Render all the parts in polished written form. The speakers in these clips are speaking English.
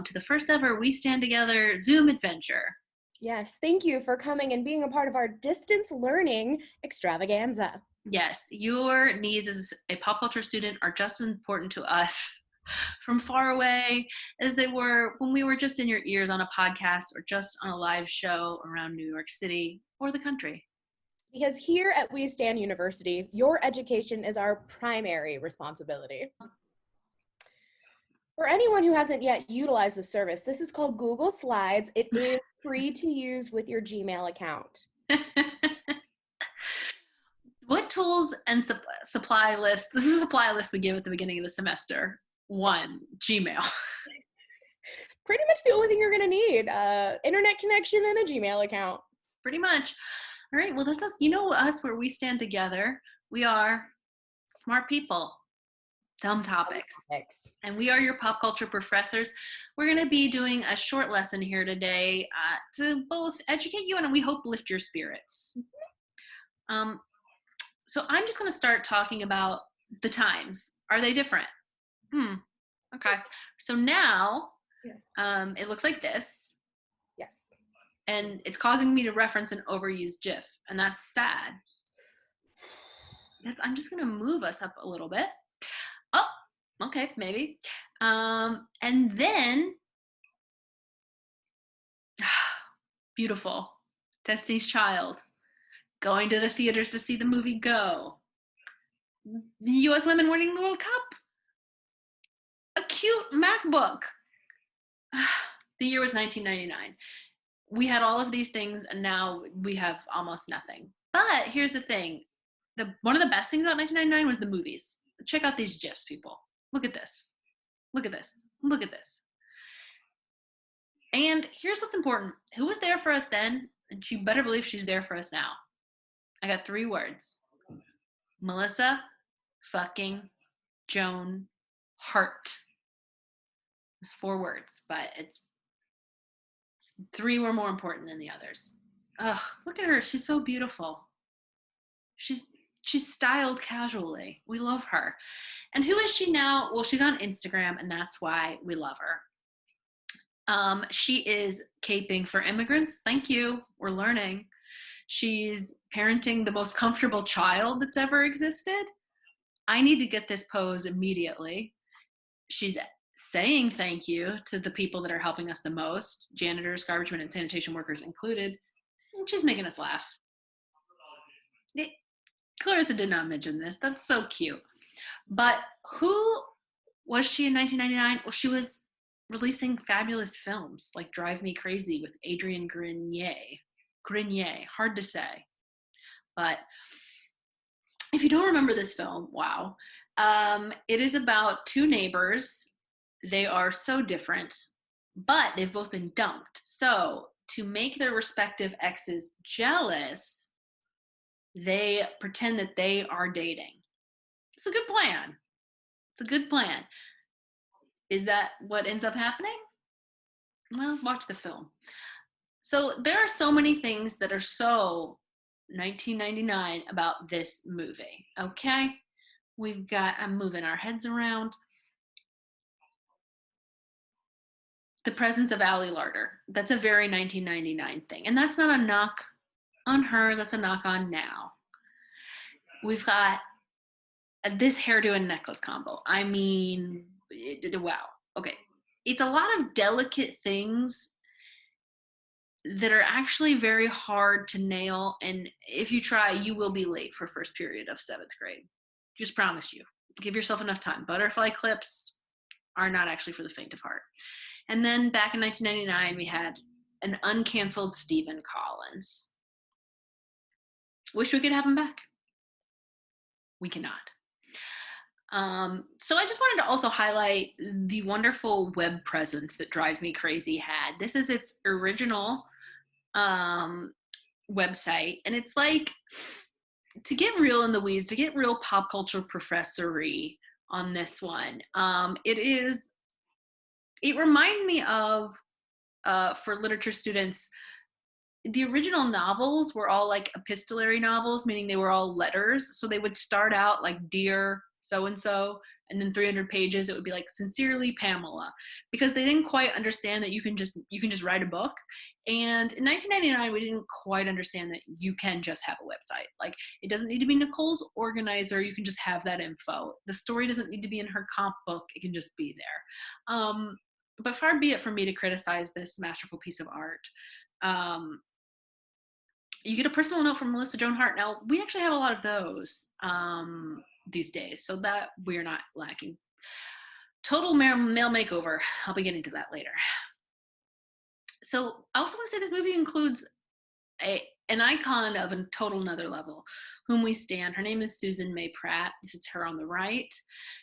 welcome to the first ever We Stand Together Zoom adventure. Yes, thank you for coming and being a part of our distance learning extravaganza. Yes, your needs as a pop culture student are just as important to us from far away as they were when we were just in your ears on a podcast or just on a live show around New York City or the country. Because here at We Stand University, your education is our primary responsibility. For anyone who hasn't yet utilized the service, this is called Google Slides. It is free to use with your Gmail account. What tools and supply list? This is a supply list we give at the beginning of the semester. 1, Gmail. Pretty much the only thing you're going to need, internet connection and a Gmail account. Pretty much. All right, well, that's us. You know us, where we stand together. We are smart people, dumb topics. And we are your pop culture professors. We're going to be doing a short lesson here today to both educate you and we hope lift your spirits. So I'm just going to start talking about the times. Are they different? Okay. So now it looks like this. Yes. And it's causing me to reference an overused GIF, and that's sad. I'm just going to move us up a little bit. Oh, okay, maybe. And then, beautiful, Destiny's Child, going to the theaters to see the movie Go. The U.S. women winning the World Cup. A cute MacBook. The year was 1999. We had all of these things, and now we have almost nothing. But here's the thing. One of the best things about 1999 was the movies. Check out these GIFs, people. Look at this. Look at this. Look at this. And here's what's important. Who was there for us then? And you better believe she's there for us now. I got 3 words. Melissa fucking Joan Hart. It's 4 words, but it's 3 were more important than the others. Ugh, look at her. She's so beautiful. She's styled casually. We love her. And who is she now? Well, she's on Instagram, and that's why we love her. She is caping for immigrants. Thank you. We're learning. She's parenting the most comfortable child that's ever existed. I need to get this pose immediately. She's saying thank you to the people that are helping us the most, janitors, garbage men, and sanitation workers included. And she's making us laugh. Clarissa did not mention this. That's so cute. But who was she in 1999? Well, she was releasing fabulous films like Drive Me Crazy with Adrian Grenier. Hard to say. But if you don't remember this film, wow. It is about 2 neighbors. They are so different, but they've both been dumped. So to make their respective exes jealous, they pretend that they are dating. It's a good plan. It's a good plan. Is that what ends up happening? Well, watch the film. So there are so many things that are so 1999 about this movie, okay? I'm moving our heads around. The presence of Ally Larder. That's a very 1999 thing. And that's not a knock on her. That's a knock on now. We've got this hairdo and necklace combo. I mean, wow. Okay. It's a lot of delicate things that are actually very hard to nail. And if you try, you will be late for first period of 7th grade. Just promise you. Give yourself enough time. Butterfly clips are not actually for the faint of heart. And then back in 1999, we had an uncanceled Stephen Collins. Wish we could have him back. We cannot. So I just wanted to also highlight the wonderful web presence that Drive Me Crazy had. This is its original website. And it's like, to get real in the weeds, to get real pop culture professory on this one, it reminded me of, for literature students, the original novels were all like epistolary novels, meaning they were all letters. So they would start out like, dear so-and-so, And then 300 pages, it would be like Sincerely Pamela, because they didn't quite understand that you can just write a book. And in 1999, we didn't quite understand that you can just have a website. Like, it doesn't need to be Nicole's organizer. You can just have that info. The story doesn't need to be in her comp book. It can just be there. But far be it from me to criticize this masterful piece of art. You get a personal note from Melissa Joan Hart. Now, we actually have a lot of those these days, so that we're not lacking. Total male makeover. I'll be getting to that later. So I also want to say this movie includes an icon of a total another level, whom we stand. Her name is Susan May Pratt. This is her on the right.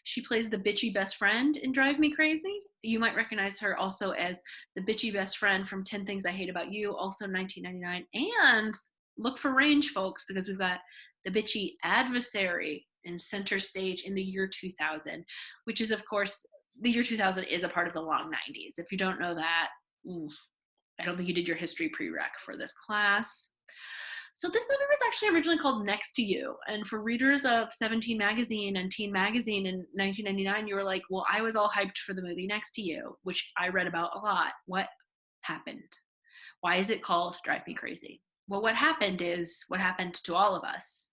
She plays the bitchy best friend in Drive Me Crazy. You might recognize her also as the bitchy best friend from 10 Things I Hate About You, also 1999. And look for range, folks, because we've got the bitchy adversary in center stage in the year 2000, which is, of course, the year 2000 is a part of the long 90s. If you don't know that, I don't think you did your history prereq for this class. So this movie was actually originally called Next to You. And for readers of 17 Magazine and Teen Magazine in 1999, you were like, well, I was all hyped for the movie Next to You, which I read about a lot. What happened? Why is it called Drive Me Crazy? Well, what happened is what happened to all of us.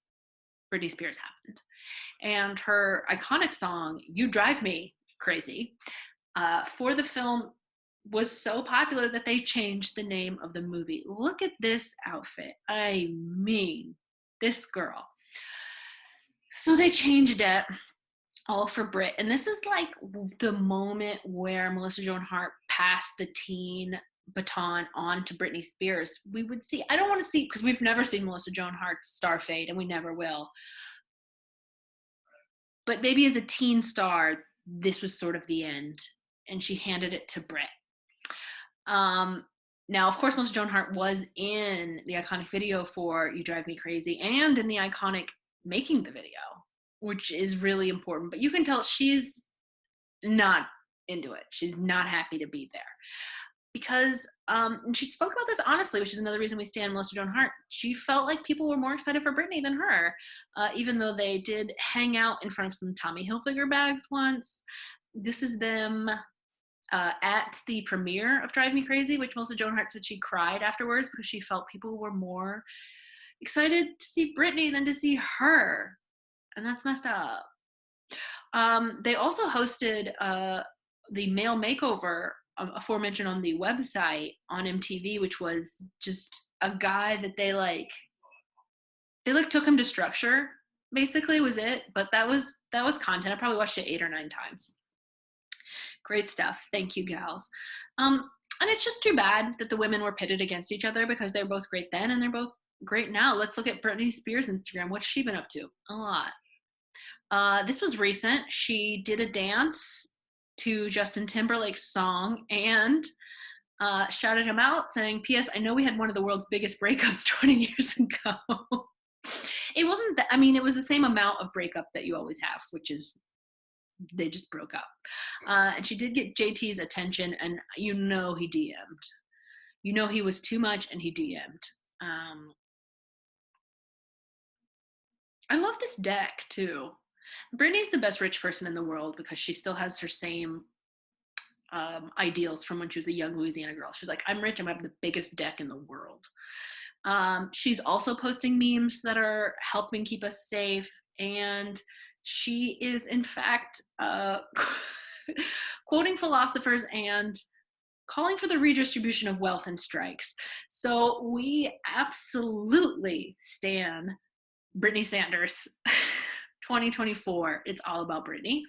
Britney Spears happened. And her iconic song, You Drive Me Crazy, for the film was so popular that they changed the name of the movie. Look at this outfit. I mean, this girl. So they changed it all for Brit. And this is like the moment where Melissa Joan Hart passed the teen baton on to Britney Spears. We would see, I don't want to see, because we've never seen Melissa Joan Hart's star fade, and we never will. But maybe as a teen star, this was sort of the end. And she handed it to Brit. Now, of course, Melissa Joan Hart was in the iconic video for You Drive Me Crazy and in the iconic making the video, which is really important. But you can tell she's not into it. She's not happy to be there. Because, and she spoke about this honestly, which is another reason we stand Melissa Joan Hart. She felt like people were more excited for Britney than her, even though they did hang out in front of some Tommy Hilfiger bags once. This is them at the premiere of Drive Me Crazy, which Melissa Joan Hart said she cried afterwards because she felt people were more excited to see Britney than to see her. And that's messed up. They also hosted the male makeover aforementioned on the website on MTV, which was just a guy that they took him to structure, basically was it. But that was content. I probably watched it 8 or 9 times. Great stuff. Thank you, gals. And it's just too bad that the women were pitted against each other because they're both great then and they're both great now. Let's look at Britney Spears' Instagram. What's she been up to? A lot. This was recent. She did a dance to Justin Timberlake's song and shouted him out saying, P.S. I know we had one of the world's biggest breakups 20 years ago. It wasn't that, I mean, it was the same amount of breakup that you always have, which is they just broke up. And she did get JT's attention, and he DM'd. He was too much, and he DM'd. I love this deck, too. Britney's the best rich person in the world because she still has her same ideals from when she was a young Louisiana girl. She's like, I'm rich, I'm gonna have the biggest deck in the world. She's also posting memes that are helping keep us safe, and she is, in fact, quoting philosophers and calling for the redistribution of wealth and strikes. So we absolutely stan Britney Sanders 2024. It's all about Britney.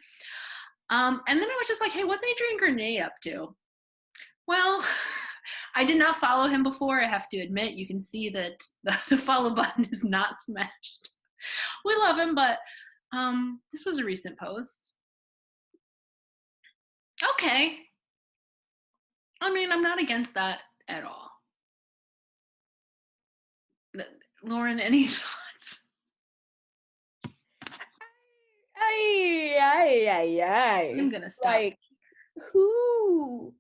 And then I was just like, hey, what's Adrian Grenay up to? Well, I did not follow him before, I have to admit. You can see that the follow button is not smashed. We love him, but this was a recent post. Okay. I mean, I'm not against that at all. Lauren, any thoughts? I'm gonna stop. Like, who?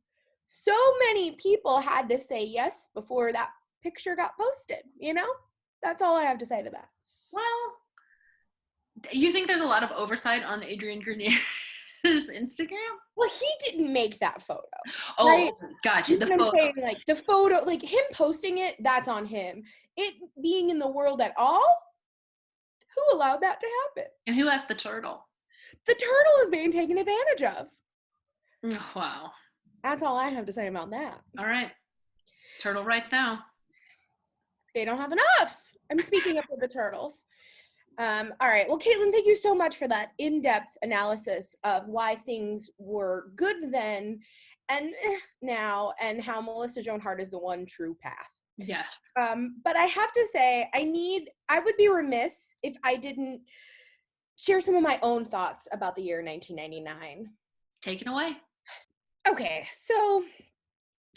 So many people had to say yes before that picture got posted, That's all I have to say to that. Well, you think there's a lot of oversight on Adrian Grenier? His Instagram? Well, he didn't make that photo. Oh, Right? gotcha. You know The what I'm photo. saying? Like the photo, like him posting it, that's on him. It being in the world at all, who allowed that to happen? And who asked the turtle? The turtle is being taken advantage of. Oh, wow. That's all I have to say about that. All right. Turtle rights now. They don't have enough. I'm speaking up for the turtles. All right. Well, Caitlin, thank you so much for that in-depth analysis of why things were good then and now, and how Melissa Joan Hart is the one true path. Yes. But I have to say, I would be remiss if I didn't share some of my own thoughts about the year 1999. Take it away. Okay, so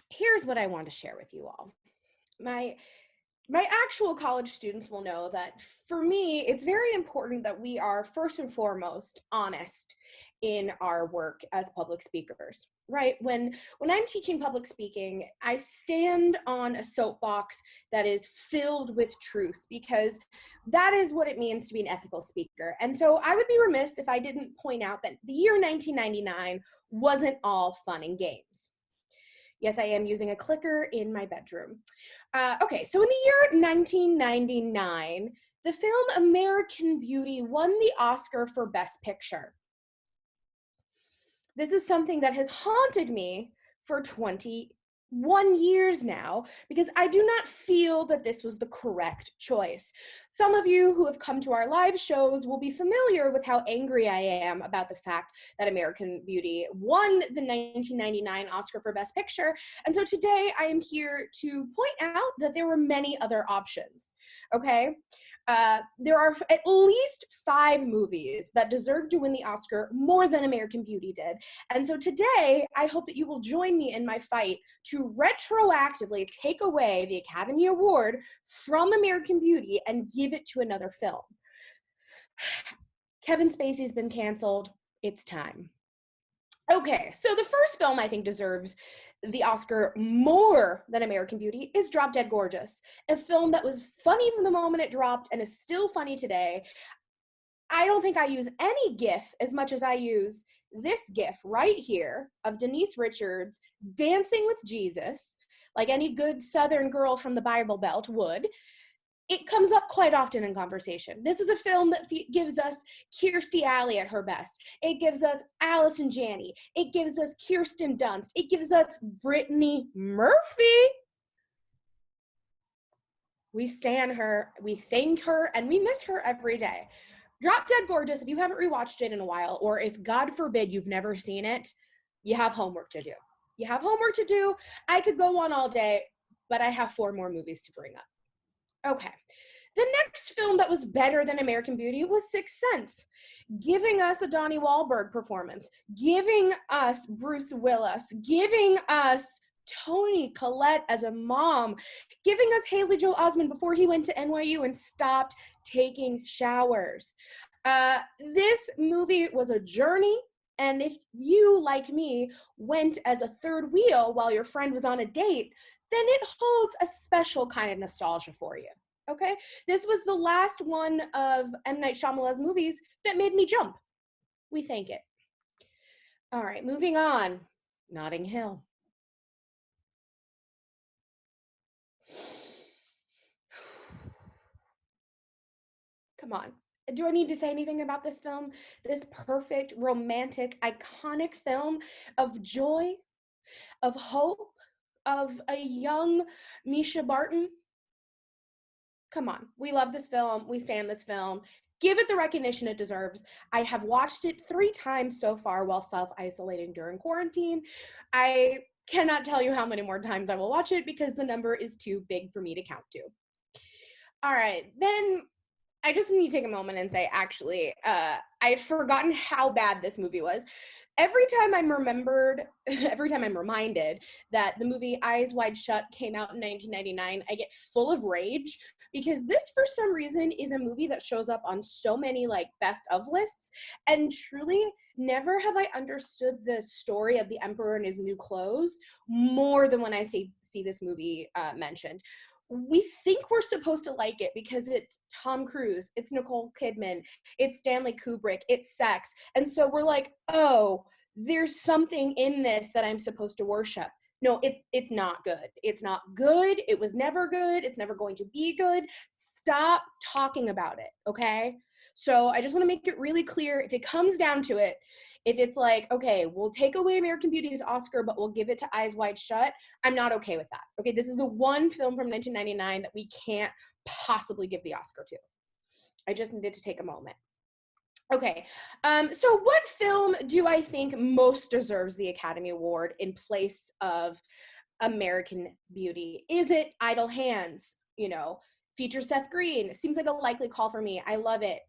here's what I want to share with you all. My actual college students will know that for me, it's very important that we are first and foremost honest in our work as public speakers, right? When I'm teaching public speaking, I stand on a soapbox that is filled with truth because that is what it means to be an ethical speaker. And so I would be remiss if I didn't point out that the year 1999 wasn't all fun and games. Yes, I am using a clicker in my bedroom. Okay, so in the year 1999, the film American Beauty won the Oscar for Best Picture. This is something that has haunted me for 21 years now because I do not feel that this was the correct choice. Some of you who have come to our live shows will be familiar with how angry I am about the fact that American Beauty won the 1999 Oscar for Best Picture. And so today I am here to point out that there were many other options, okay? There are at least 5 movies that deserve to win the Oscar more than American Beauty did. And so today, I hope that you will join me in my fight to retroactively take away the Academy Award from American Beauty and give it to another film. Kevin Spacey's been canceled. It's time. Okay, so the first film I think deserves the Oscar more than American Beauty is Drop Dead Gorgeous, a film that was funny from the moment it dropped and is still funny today. I don't think I use any GIF as much as I use this GIF right here of Denise Richards dancing with Jesus, like any good Southern girl from the Bible Belt would. It comes up quite often in conversation. This is a film that gives us Kirstie Alley at her best. It gives us Allison Janney. It gives us Kirsten Dunst. It gives us Brittany Murphy. We stan her, we thank her, and we miss her every day. Drop Dead Gorgeous, if you haven't rewatched it in a while, or if, God forbid, you've never seen it, you have homework to do. You have homework to do. I could go on all day, but I have 4 more movies to bring up. Okay. The next film that was better than American Beauty was Sixth Sense, giving us a Donnie Wahlberg performance, giving us Bruce Willis, giving us Toni Collette as a mom, giving us Haley Joel Osment before he went to NYU and stopped taking showers. This movie was a journey, and if you, like me, went as a third wheel while your friend was on a date, then it holds a special kind of nostalgia for you, okay? This was the last one of M. Night Shyamalan's movies that made me jump. We thank it. All right, moving on. Notting Hill. Come on. Do I need to say anything about this film? This perfect, romantic, iconic film of joy, of hope, of a young Misha Barton. Come on. We love this film. We stand this film. Give it the recognition it deserves. I have watched it 3 times so far while self-isolating during quarantine. I cannot tell you how many more times I will watch it because the number is too big for me to count to. All right, then I just need to take a moment and say, actually, I had forgotten how bad this movie was. Every time I'm reminded that the movie Eyes Wide Shut came out in 1999, I get full of rage because this, for some reason, is a movie that shows up on so many like best of lists. And truly, never have I understood the story of the Emperor and his new clothes more than when I see this movie mentioned. we think we're supposed to like it because it's Tom Cruise, it's Nicole Kidman, it's Stanley Kubrick, it's sex. And so we're like, oh, there's something in this that I'm supposed to worship. No, it's not good. It's not good. It was never good. It's never going to be good. Stop talking about it, okay? So I just want to make it really clear, if it comes down to it, if it's like, okay, we'll take away American Beauty's Oscar, but we'll give it to Eyes Wide Shut, I'm not okay with that. Okay, this is the one film from 1999 that we can't possibly give the Oscar to. I just needed to take a moment. Okay, so what film do I think most deserves the Academy Award in place of American Beauty? Is it Idle Hands? You know, feature Seth Green. Seems like a likely call for me. I love it.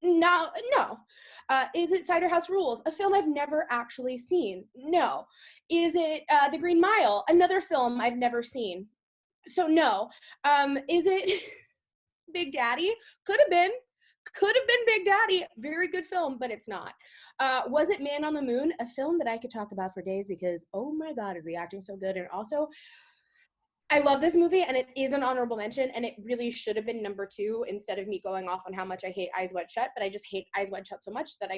No. Is it Cider House Rules? A film I've never actually seen? No. Is it The Green Mile? Another film I've never seen? So no. Is it Big Daddy? Could have been Big Daddy. Very good film, but it's not. Was it Man on the Moon? A film that I could talk about for days because, oh my God, is the acting so good. And also, I love this movie, and it is an honorable mention, and it really should have been number 2 instead of me going off on how much I hate Eyes Wide Shut, but I just hate Eyes Wide Shut so much that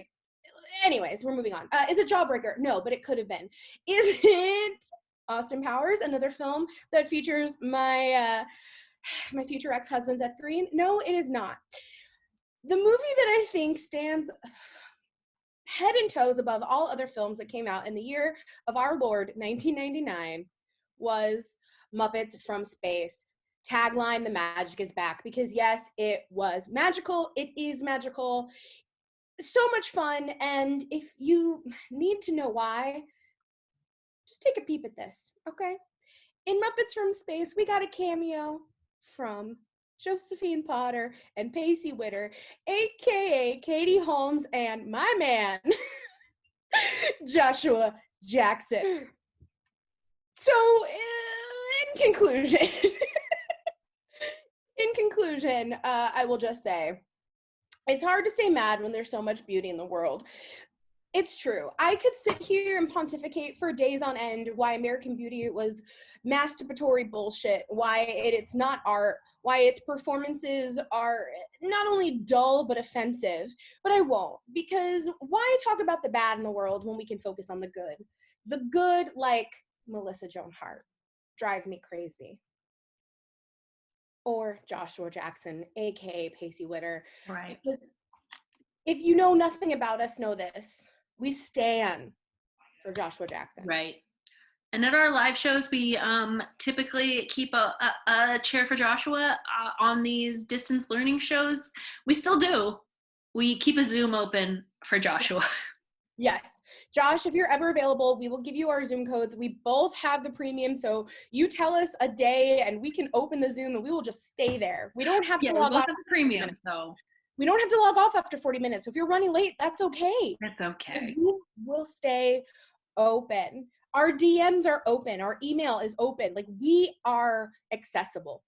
anyways, we're moving on. Is it Jawbreaker? No, but it could have been. Is it Austin Powers? Another film that features my future ex-husband, Seth Green? No, it is not. The movie that I think stands head and toes above all other films that came out in the year of our Lord, 1999, was Muppets from Space. Tagline, the magic is back. Because yes, it was magical. It is magical. So much fun. And if you need to know why, just take a peep at this, okay? In Muppets from Space, we got a cameo from Josephine Potter and Pacey Witter, aka Katie Holmes, and my man, Joshua Jackson. So, in conclusion, I will just say, it's hard to stay mad when there's so much beauty in the world. It's true. I could sit here and pontificate for days on end why American Beauty was masturbatory bullshit, why it's not art, why its performances are not only dull but offensive, but I won't, because why talk about the bad in the world when we can focus on the good? The good, like Melissa Joan Hart, drive me crazy. Or Joshua Jackson, aka Pacey Witter. Right. Because if you know nothing about us, know this. We stand for Joshua Jackson. Right. And at our live shows, we typically keep a chair for Joshua on these distance learning shows. We still do. We keep a Zoom open for Joshua. Yes. Josh, if you're ever available, we will give you our Zoom codes. We both have the premium, so you tell us a day and we can open the Zoom and we will just stay there. We don't have to log off. The premium, so. We don't have to log off after 40 minutes. So if you're running late, that's okay. That's okay. Zoom will stay open. Our DMs are open. Our email is open. Like, we are accessible,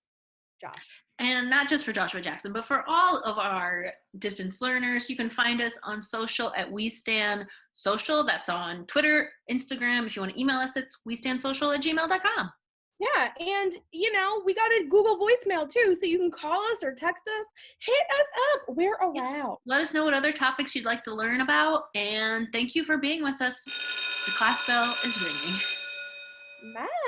Josh. And not just for Joshua Jackson, but for all of our distance learners. You can find us on social at We Stand Social. That's on Twitter, Instagram. If you want to email us, it's westandsocial@gmail.com. Yeah, and, we got a Google voicemail, too, so you can call us or text us. Hit us up. We're around. Let us know what other topics you'd like to learn about, and thank you for being with us. The class bell is ringing. Bye.